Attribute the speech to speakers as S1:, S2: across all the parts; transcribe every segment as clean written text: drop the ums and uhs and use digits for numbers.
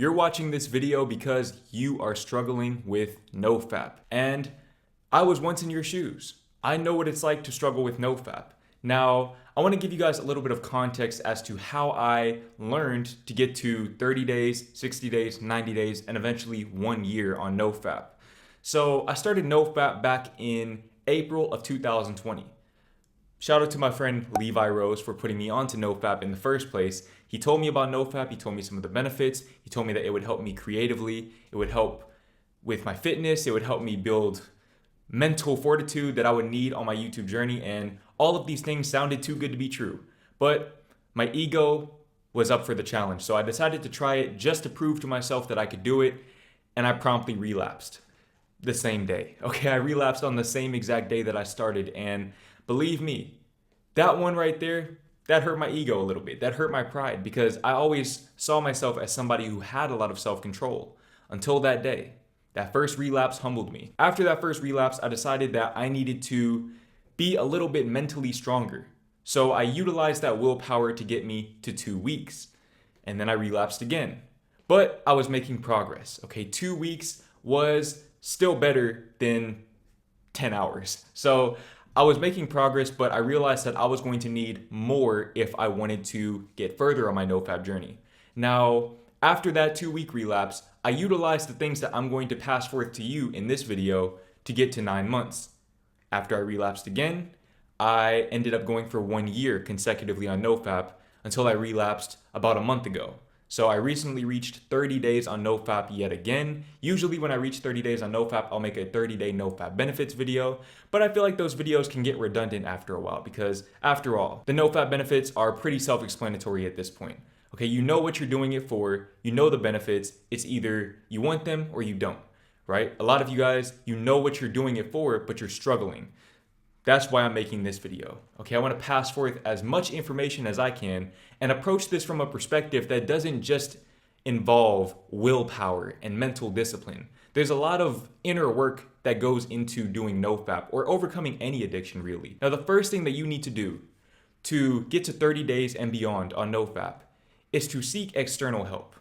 S1: You're watching this video because you are struggling with NoFap. And I was once in your shoes. I know what it's like to struggle with NoFap. Now, I want to give you guys a little bit of context as to how I learned to get to 30 days, 60 days, 90 days, and eventually 1 year on NoFap. So I started NoFap back in April of 2020. Shout out to my friend Levi Rose for putting me onto NoFap in the first place. He told me about NoFap, he told me some of the benefits, he told me that it would help me creatively, it would help with my fitness, it would help me build mental fortitude that I would need on my YouTube journey, and all of these things sounded too good to be true. But my ego was up for the challenge, so I decided to try it just to prove to myself that I could do it, and I promptly relapsed the same day. Okay, I relapsed on the same exact day that I started, and believe me, that one right there, that hurt my ego a little bit. That hurt my pride because I always saw myself as somebody who had a lot of self-control until that day. That first relapse humbled me. After that first relapse, I decided that I needed to be a little bit mentally stronger. So I utilized that willpower to get me to 2 weeks. And then I relapsed again. But I was making progress. Okay, 2 weeks was still better than 10 hours. So I was making progress, but I realized that I was going to need more if I wanted to get further on my NoFap journey. Now, after that 2-week relapse, I utilized the things that I'm going to pass forth to you in this video to get to 9 months. After I relapsed again, I ended up going for 1 year consecutively on NoFap until I relapsed about a month ago. So I recently reached 30 days on NoFap yet again. Usually when I reach 30 days on NoFap, I'll make a 30-day NoFap benefits video, but I feel like those videos can get redundant after a while because after all, the NoFap benefits are pretty self-explanatory at this point. Okay, you know what you're doing it for, you know the benefits, it's either you want them or you don't, right? A lot of you guys, you know what you're doing it for, but you're struggling. That's why I'm making this video. Okay, I want to pass forth as much information as I can and approach this from a perspective that doesn't just involve willpower and mental discipline. There's a lot of inner work that goes into doing NoFap or overcoming any addiction really. Now, the first thing that you need to do to get to 30 days and beyond on NoFap is to seek external help.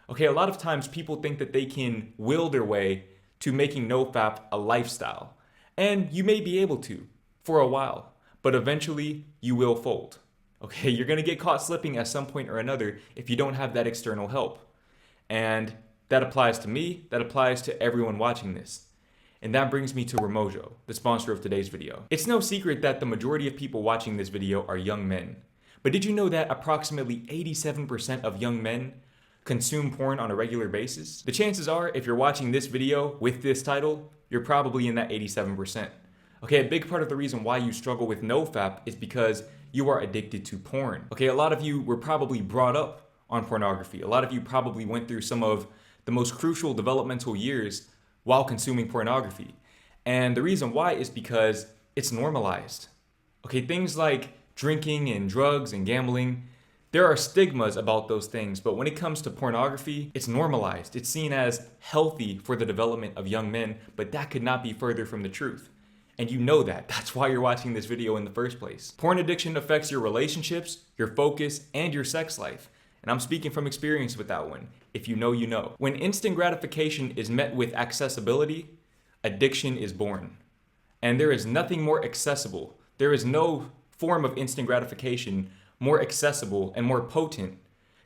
S1: Okay, a lot of times people think that they can will their way to making NoFap a lifestyle, and you may be able to for a while, but eventually you will fold. Okay, you're gonna get caught slipping at some point or another if you don't have that external help. And that applies to me, that applies to everyone watching this. And that brings me to Remojo, the sponsor of today's video. It's no secret that the majority of people watching this video are young men. But did you know that approximately 87% of young men consume porn on a regular basis? The chances are, if you're watching this video with this title, you're probably in that 87%. Okay, a big part of the reason why you struggle with NoFap is because you are addicted to porn. Okay, a lot of you were probably brought up on pornography. A lot of you probably went through some of the most crucial developmental years while consuming pornography. And the reason why is because it's normalized. Okay, things like drinking and drugs and gambling, there are stigmas about those things, but when it comes to pornography, it's normalized. It's seen as healthy for the development of young men, but that could not be further from the truth. And you know that. That's why you're watching this video in the first place. Porn addiction affects your relationships, your focus, and your sex life. And I'm speaking from experience with that one. If you know, you know. When instant gratification is met with accessibility, addiction is born. And there is nothing more accessible. There is no form of instant gratification more accessible and more potent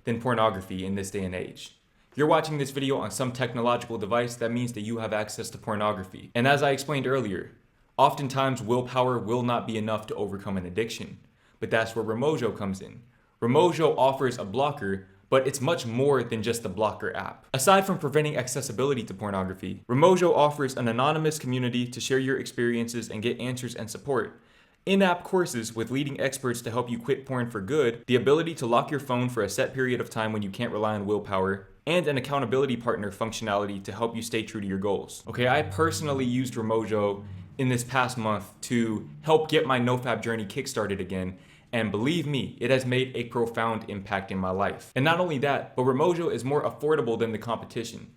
S1: than pornography in this day and age. If you're watching this video on some technological device, that means that you have access to pornography. And as I explained earlier, oftentimes willpower will not be enough to overcome an addiction, but that's where Remojo comes in. Remojo offers a blocker, but it's much more than just a blocker app. Aside from preventing accessibility to pornography, Remojo offers an anonymous community to share your experiences and get answers and support. In-app courses with leading experts to help you quit porn for good, the ability to lock your phone for a set period of time when you can't rely on willpower, and an accountability partner functionality to help you stay true to your goals. Okay, I personally used Remojo in this past month to help get my NoFap journey kickstarted again, and believe me, it has made a profound impact in my life. And not only that, but Remojo is more affordable than the competition.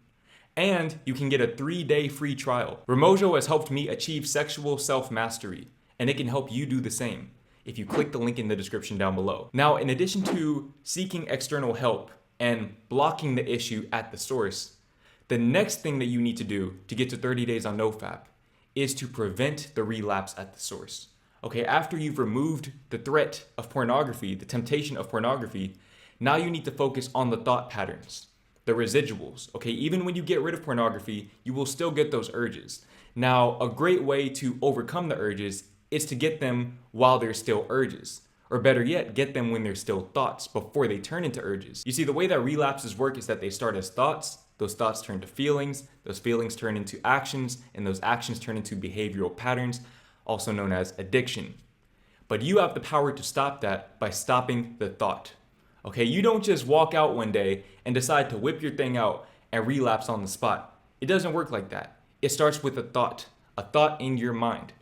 S1: And you can get a 3-day free trial. Remojo has helped me achieve sexual self-mastery, and it can help you do the same if you click the link in the description down below. Now, in addition to seeking external help and blocking the issue at the source, the next thing that you need to do to get to 30 days on NoFap is to prevent the relapse at the source. Okay, after you've removed the threat of pornography, the temptation of pornography, now you need to focus on the thought patterns, the residuals. Okay, even when you get rid of pornography, you will still get those urges. Now, a great way to overcome the urges is to get them while they're still urges. Or better yet, get them when they're still thoughts before they turn into urges. You see, the way that relapses work is that they start as thoughts, those thoughts turn to feelings, those feelings turn into actions, and those actions turn into behavioral patterns, also known as addiction. But you have the power to stop that by stopping the thought. Okay, you don't just walk out one day and decide to whip your thing out and relapse on the spot. It doesn't work like that. It starts with a thought in your mind.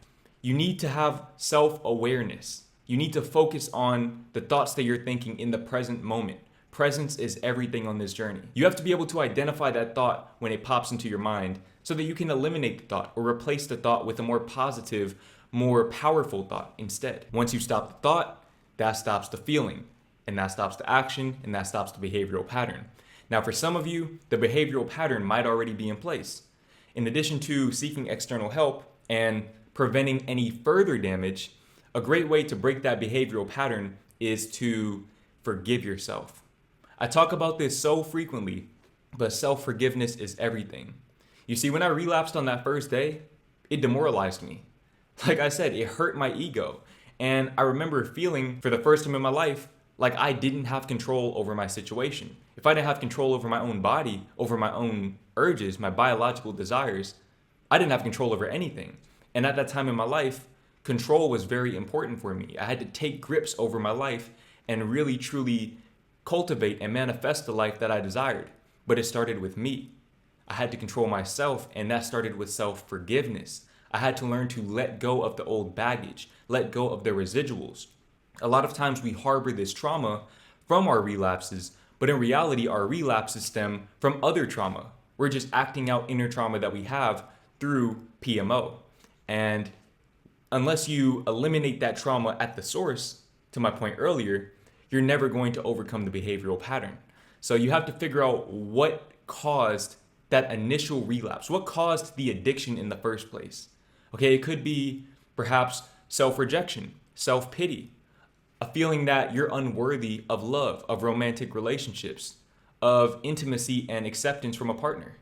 S1: You need to have self-awareness. You need to focus on the thoughts that you're thinking in the present moment. Presence is everything on this journey. You have to be able to identify that thought when it pops into your mind so that you can eliminate the thought or replace the thought with a more positive, more powerful thought instead. Once you stop the thought, that stops the feeling, and that stops the action, and that stops the behavioral pattern. Now, for some of you, the behavioral pattern might already be in place. In addition to seeking external help and preventing any further damage, a great way to break that behavioral pattern is to forgive yourself. I talk about this so frequently, but self-forgiveness is everything. You see, when I relapsed on that first day, it demoralized me. Like I said, it hurt my ego. And I remember feeling for the first time in my life like I didn't have control over my situation. If I didn't have control over my own body, over my own urges, my biological desires, I didn't have control over anything. And at that time in my life, control was very important for me. I had to take grips over my life and really truly cultivate and manifest the life that I desired. But it started with me. I had to control myself, and that started with self-forgiveness. I had to learn to let go of the old baggage, let go of the residuals. A lot of times we harbor this trauma from our relapses, but in reality, our relapses stem from other trauma. We're just acting out inner trauma that we have through PMO. And unless you eliminate that trauma at the source, to my point earlier, you're never going to overcome the behavioral pattern. So you have to figure out what caused that initial relapse, what caused the addiction in the first place. Okay, it could be perhaps self-rejection, self-pity, a feeling that you're unworthy of love, of romantic relationships, of intimacy and acceptance from a partner.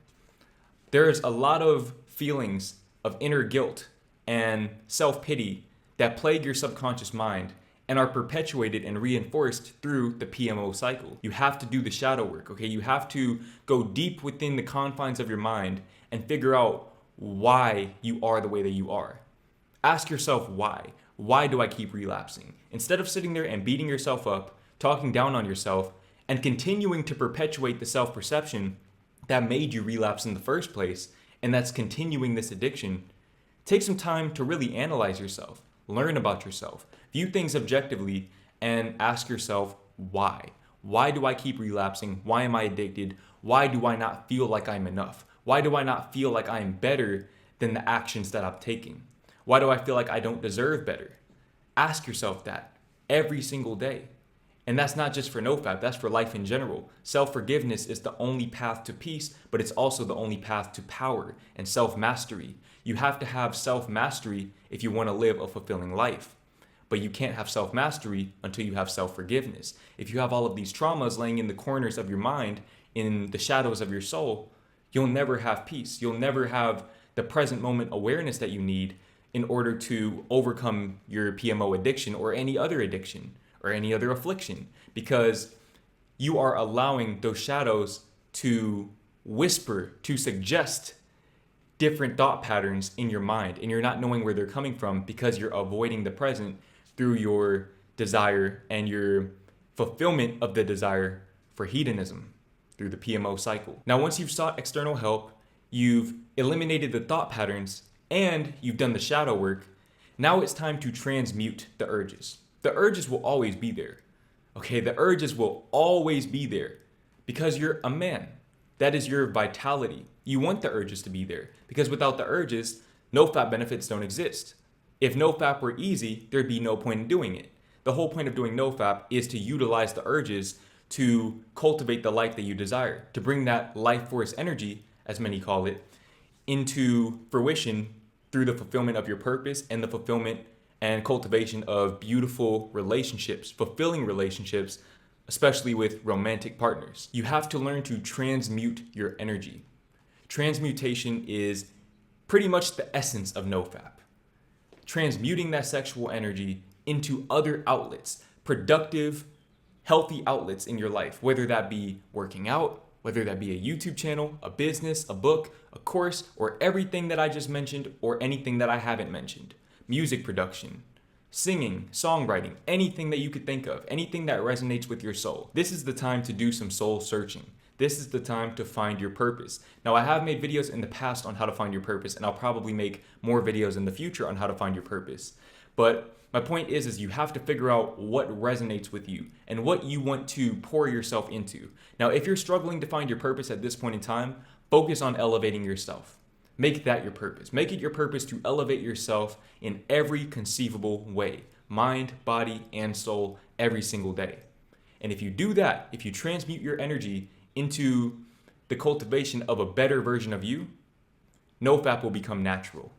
S1: There's a lot of feelings of inner guilt and self-pity that plague your subconscious mind and are perpetuated and reinforced through the PMO cycle. You have to do the shadow work, okay? You have to go deep within the confines of your mind and figure out why you are the way that you are. Ask yourself why. Why do I keep relapsing? Instead of sitting there and beating yourself up, talking down on yourself, and continuing to perpetuate the self-perception that made you relapse in the first place, and that's continuing this addiction, take some time to really analyze yourself, learn about yourself, view things objectively, and ask yourself why. Why do I keep relapsing? Why am I addicted? Why do I not feel like I'm enough? Why do I not feel like I am better than the actions that I'm taking? Why do I feel like I don't deserve better? Ask yourself that every single day. And that's not just for NoFap, that's for life in general. Self-forgiveness is the only path to peace, but it's also the only path to power and self-mastery. You have to have self-mastery if you want to live a fulfilling life. But you can't have self-mastery until you have self-forgiveness. If you have all of these traumas laying in the corners of your mind, in the shadows of your soul, you'll never have peace. You'll never have the present moment awareness that you need in order to overcome your PMO addiction or any other addiction or any other affliction, because you are allowing those shadows to whisper, to suggest different thought patterns in your mind, and you're not knowing where they're coming from because you're avoiding the present through your desire and your fulfillment of the desire for hedonism through the PMO cycle. Now, once you've sought external help, you've eliminated the thought patterns, and you've done the shadow work, now it's time to transmute the urges. The urges will always be there. Okay, the urges will always be there because you're a man. That is your vitality. You want the urges to be there because without the urges, NoFap benefits don't exist. If NoFap were easy, there'd be no point in doing it. The whole point of doing NoFap is to utilize the urges to cultivate the life that you desire, to bring that life force energy, as many call it, into fruition through the fulfillment of your purpose and the fulfillment and cultivation of beautiful relationships, fulfilling relationships, especially with romantic partners. You have to learn to transmute your energy. Transmutation is pretty much the essence of NoFap. Transmuting that sexual energy into other outlets, productive, healthy outlets in your life, whether that be working out, whether that be a YouTube channel, a business, a book, a course, or everything that I just mentioned, or anything that I haven't mentioned. Music production, singing, songwriting, anything that you could think of, anything that resonates with your soul. This is the time to do some soul searching. This is the time to find your purpose. Now, I have made videos in the past on how to find your purpose, and I'll probably make more videos in the future on how to find your purpose. But my point is you have to figure out what resonates with you and what you want to pour yourself into. Now, if you're struggling to find your purpose at this point in time, focus on elevating yourself. Make that your purpose. Make it your purpose to elevate yourself in every conceivable way, mind, body, and soul, every single day. And if you do that, if you transmute your energy into the cultivation of a better version of you, NoFap will become natural.